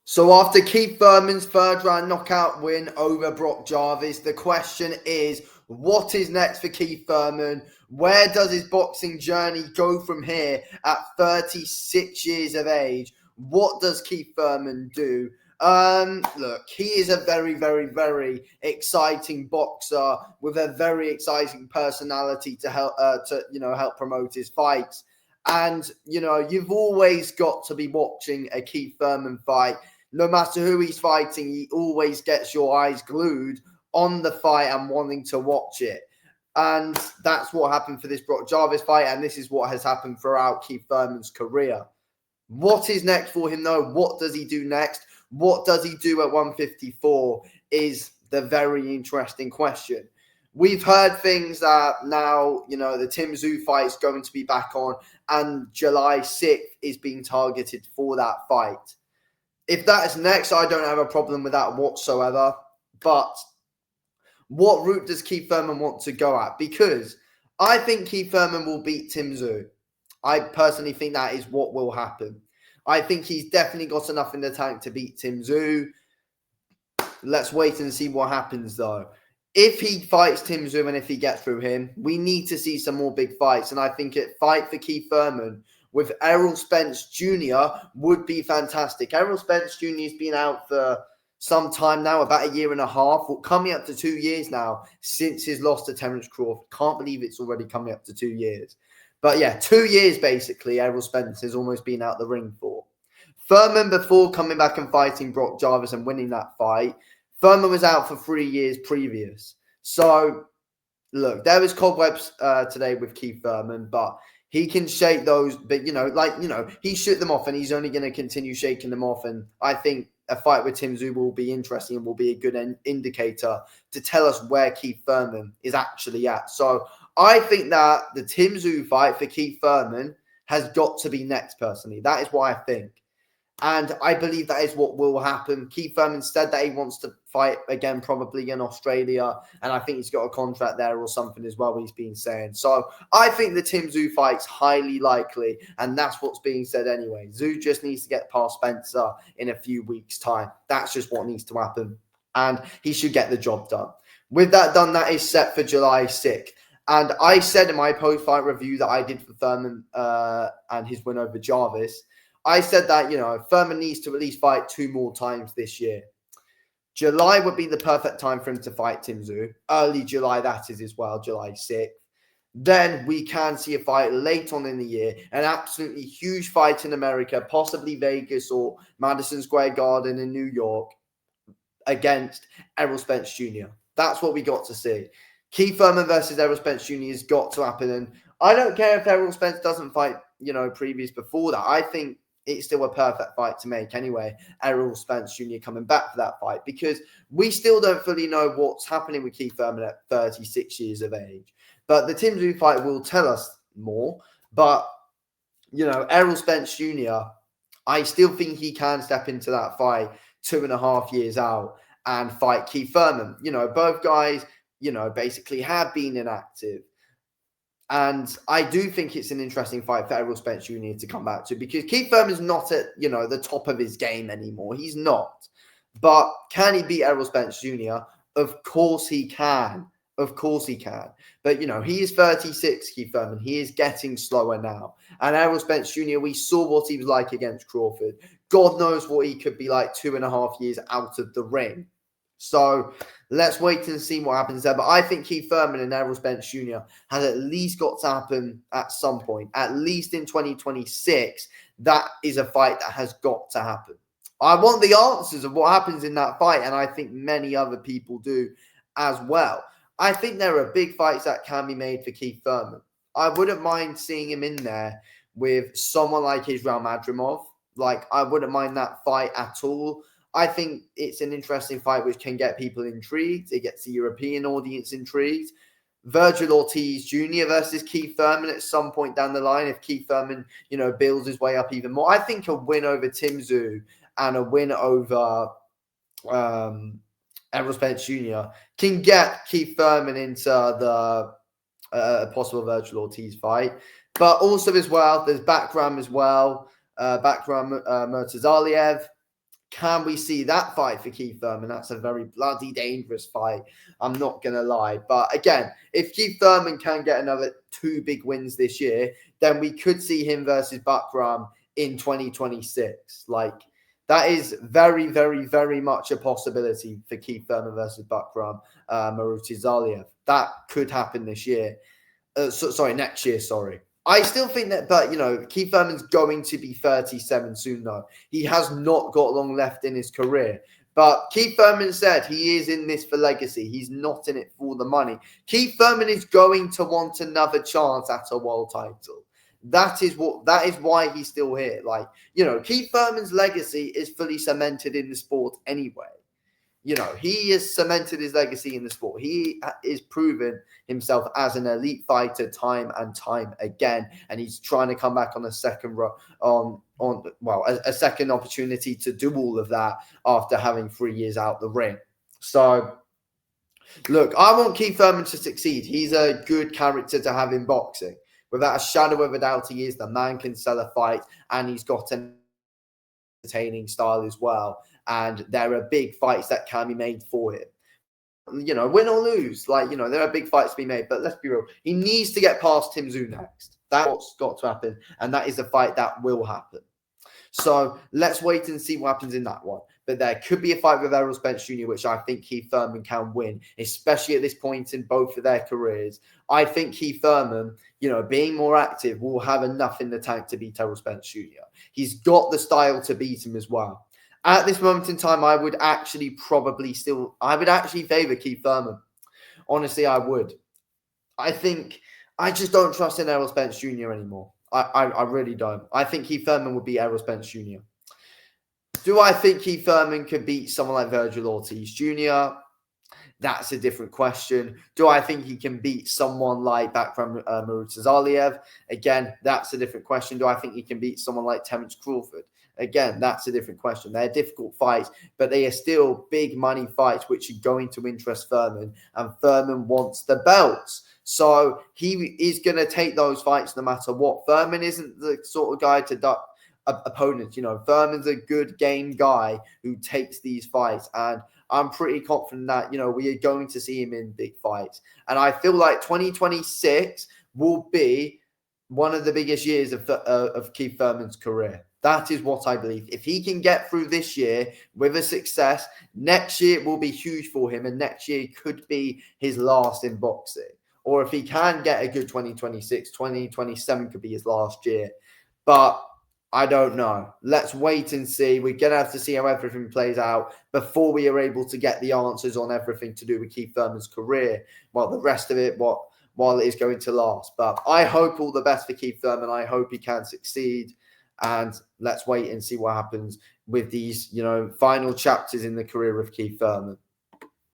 So after Keith Thurman's third round knockout win over Brock Jarvis, the question is, what is next for Keith Thurman? Where does his boxing journey go from here at 36 years of age? What does Keith Thurman do? Look, he is a very, very, very exciting boxer with a very exciting personality to help promote his fights. And you've always got to be watching a Keith Thurman fight. No matter who he's fighting, he always gets your eyes glued on the fight and wanting to watch it. And that's what happened for this Brock Jarvis fight, and this is what has happened throughout Keith Thurman's career. What is next for him, though? What does he do next? What does he do at 154 is the very interesting question. We've heard things that now, the Tim Tszyu fight is going to be back on, and July 6th is being targeted for that fight. If that is next, I don't have a problem with that whatsoever. But what route does Keith Thurman want to go at? Because I think Keith Thurman will beat Tim Tszyu. I personally think that is what will happen. I think he's definitely got enough in the tank to beat Tim Tszyu. Let's wait and see what happens, though. If he fights Tim Tszyu and if he gets through him, we need to see some more big fights. And I think a fight for Keith Thurman with Errol Spence Jr. would be fantastic. Errol Spence Jr. has been out for some time now, about a year and a half, coming up to 2 years now since his loss to Terence Crawford. Can't believe it's already coming up to 2 years. But yeah, 2 years basically Errol Spence has almost been out the ring for. Thurman, before coming back and fighting Brock Jarvis and winning that fight, Thurman was out for 3 years previous. So, look, there was cobwebs today with Keith Thurman, but he can shake those. But, he shook them off and he's only going to continue shaking them off. And I think a fight with Tim Tszyu will be interesting and will be a good indicator to tell us where Keith Thurman is actually at. So, I think that the Tim Tszyu fight for Keith Thurman has got to be next, personally. That is what I think. And I believe that is what will happen. Keith Thurman said that he wants to fight again, probably in Australia. And I think he's got a contract there or something as well, he's been saying. So I think the Tim Tszyu fight's highly likely. And that's what's being said anyway. Tszyu just needs to get past Spencer in a few weeks' time. That's just what needs to happen. And he should get the job done. With that done, that is set for July 6th. And I said in my post-fight review that I did for Thurman and his win over Jarvis, I said that, Thurman needs to at least fight 2 more times this year. July would be the perfect time for him to fight Tim Tszyu. Early July, that is as well, July 6th. Then we can see a fight late on in the year, an absolutely huge fight in America, possibly Vegas or Madison Square Garden in New York against Errol Spence Jr. That's what we got to see. Keith Thurman versus Errol Spence Jr. has got to happen. And I don't care if Errol Spence doesn't fight, previous before that. I think it's still a perfect fight to make anyway. Errol Spence Jr. coming back for that fight because we still don't fully know what's happening with Keith Thurman at 36 years of age. But the Tim Tszyu fight will tell us more. But, Errol Spence Jr., I still think he can step into that fight 2.5 years out and fight Keith Thurman. Both guys, basically have been inactive. And I do think it's an interesting fight for Errol Spence Jr. to come back to because Keith Thurman's not at, the top of his game anymore. He's not. But can he beat Errol Spence Jr.? Of course he can. Of course he can. But, he is 36, Keith Thurman. He is getting slower now. And Errol Spence Jr., we saw what he was like against Crawford. God knows what he could be like 2.5 years out of the ring. So let's wait and see what happens there. But I think Keith Thurman and Errol Spence Jr. has at least got to happen at some point, at least in 2026. That is a fight that has got to happen. I want the answers of what happens in that fight, and I think many other people do as well. I think there are big fights that can be made for Keith Thurman. I wouldn't mind seeing him in there with someone like Israel Madrimov. I wouldn't mind that fight at all. I think it's an interesting fight which can get people intrigued. It gets the European audience intrigued. Virgil Ortiz Jr. versus Keith Thurman at some point down the line, if Keith Thurman, builds his way up even more. I think a win over Tim Tszyu and a win over Errol Spence Jr. can get Keith Thurman into the possible Virgil Ortiz fight. But also as well, there's Bakram as well, Bakram Murtazaliev. Can we see that fight for Keith Thurman? That's a very bloody dangerous fight. I'm not going to lie. But again, if Keith Thurman can get another 2 big wins this year, then we could see him versus Bakram in 2026. Like, that is very, very, very much a possibility for Keith Thurman versus Bakram Marutizaliev. That could happen this year. Next year, sorry. I still think that, but Keith Thurman's going to be 37 soon, though. He has not got long left in his career. But Keith Thurman said he is in this for legacy. He's not in it for the money. Keith Thurman is going to want another chance at a world title. That is why he's still here. Like, Keith Thurman's legacy is fully cemented in the sport anyway. He has cemented his legacy in the sport. He is proven himself as an elite fighter time and time again, and he's trying to come back on a second a second opportunity to do all of that after having 3 years out the ring. So, look, I want Keith Thurman to succeed. He's a good character to have in boxing. Without a shadow of a doubt, he is. The man can sell a fight, and he's got an entertaining style as well. And there are big fights that can be made for him. Win or lose, there are big fights to be made. But let's be real. He needs to get past Tim Tszyu next. That's what's got to happen. And that is a fight that will happen. So let's wait and see what happens in that one. But there could be a fight with Errol Spence Jr., which I think Keith Thurman can win, especially at this point in both of their careers. I think Keith Thurman, being more active, will have enough in the tank to beat Errol Spence Jr. He's got the style to beat him as well. At this moment in time, I would actually favor Keith Thurman. Honestly, I would. I just don't trust in Errol Spence Jr. anymore. I really don't. I think Keith Thurman would beat Errol Spence Jr. Do I think Keith Thurman could beat someone like Virgil Ortiz Jr.? That's a different question. Do I think he can beat someone like Bakram Marutizaliev? Again, that's a different question. Do I think he can beat someone like Terence Crawford? Again, that's a different question. They're difficult fights, but they are still big money fights which are going to interest Thurman, and Thurman wants the belts. So he is going to take those fights no matter what. Thurman isn't the sort of guy to duck opponents. Thurman's a good game guy who takes these fights, and I'm pretty confident that, we are going to see him in big fights. And I feel like 2026 will be one of the biggest years of Keith Thurman's career. That is what I believe. If he can get through this year with a success, next year will be huge for him, and next year could be his last in boxing. Or if he can get a good 2026, 2027 could be his last year. But I don't know. Let's wait and see. We're going to have to see how everything plays out before we are able to get the answers on everything to do with Keith Thurman's career. Well, the rest of it, while it is going to last. But I hope all the best for Keith Thurman. I hope he can succeed. And let's wait and see what happens with these, final chapters in the career of Keith Thurman.